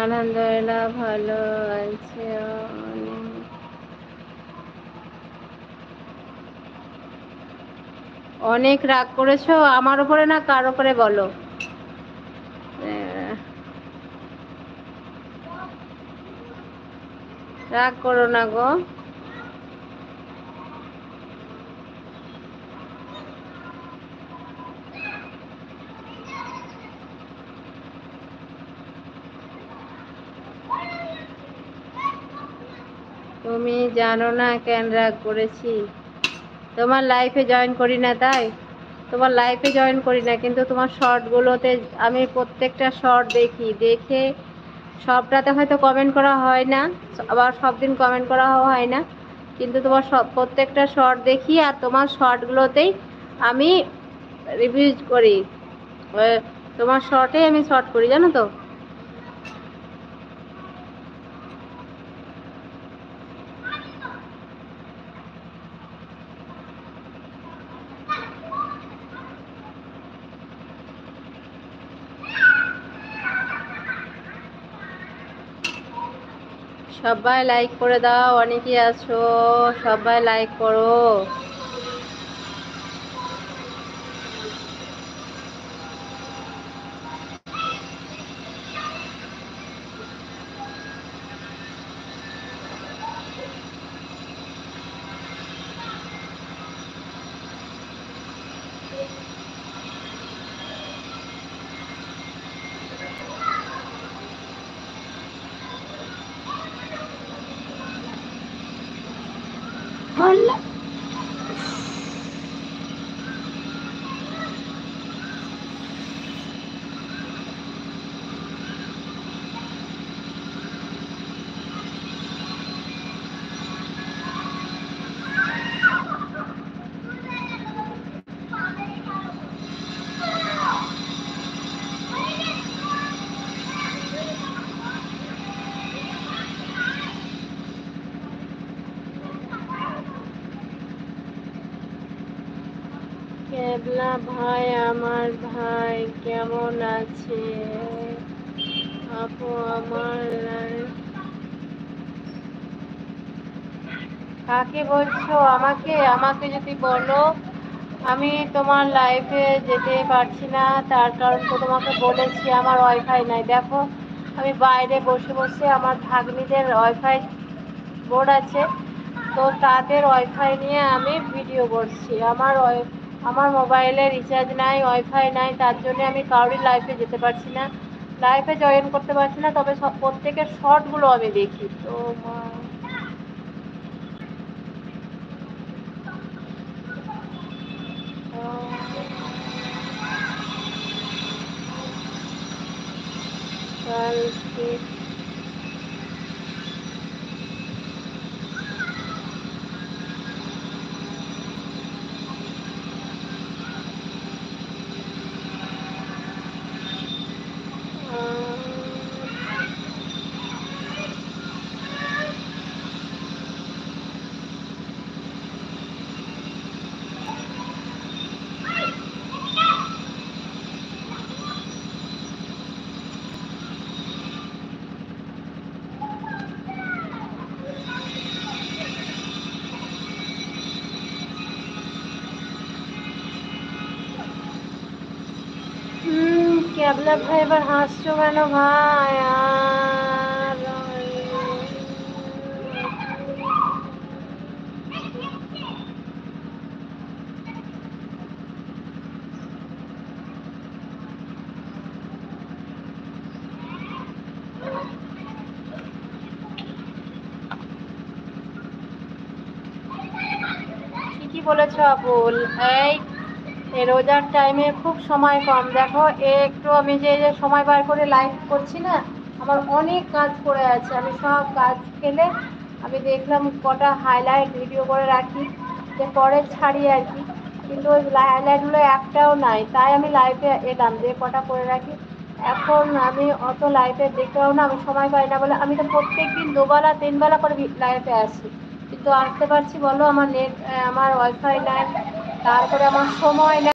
আলহামদুলিল্লাহ ভালো আছে। অনেক রাগ করেছো আমার উপরে না কার উপরে বলো? রাগ করো না গো। তুমি জানো না কেন রাগ করেছি? তোমার লাইফে জয়েন করি না তাই। তোমার লাইফে জয়েন করি না, কিন্তু তোমার শর্টগুলোতে আমি প্রত্যেকটা শর্ট দেখি, দেখে সবটাতে হয়তো কমেন্ট করা হয় না, আবার সব দিন কমেন্ট করা হয় না, কিন্তু তোমার সব প্রত্যেকটা শর্ট দেখি, আর তোমার শর্টগুলোতেই আমি রিভিউ করি। তোমার শর্টে আমি শর্ট করি, জানো তো। সবাই লাইক করে দাও, অনেকেই আছো, সবাই লাইক করো। কেবলা ভাই, আমার ভাই কেমন আছে? আপু আমার কাকে বলছো? আমাকে আমাকে যদি বলো, আমি তোমার লাইফে যেতে পারছি না, তার কারণ তো তোমাকে বলেছি আমার ওয়াইফাই নাই। দেখো, আমি বাইরে বসে বসে আমার ভাগ্নিদের ওয়াইফাই বোর্ড আছে, তো তাদের ওয়াইফাই নিয়ে আমি ভিডিও করছি। আমার মোবাইলে রিচার্জ নাই, ওয়াইফাই নাই, তার জন্য আমি কারোরই লাইফে যেতে পারছি না, লাইফে জয়েন করতে পারছি না। তবে সব প্রত্যেকের শর্টগুলো আমি দেখি তো। কালকে ক্যাবলা ভাই, এবার হাসছো কেন ভাই? আর ঠিকই বলেছো আবুল। এই এই রোজার টাইমে খুব সময় কম। দেখো, একটু আমি যে যে সময় বার করে লাইভ করছি না, আমার অনেক কাজ পড়ে আছে। আমি সব কাজ ফেলে আমি দেখলাম কটা হাইলাইট ভিডিও করে রাখি, যে পরে ছাড়ি আর কি, কিন্তু ওই হাইলাইটগুলো একটাও নাই, তাই আমি লাইভে এলাম যে কটা করে রাখি। এখন আমি অত লাইভে দেখতেও না, আমি সময় পাই না বলে আমি তো প্রত্যেক দিন দুবেলা তিনবেলা করে লাইভে আসি, কিন্তু আসতে পারছি বলো? আমার নেট, আমার ওয়াইফাই নাই, তারপরে আমার সময় নাই।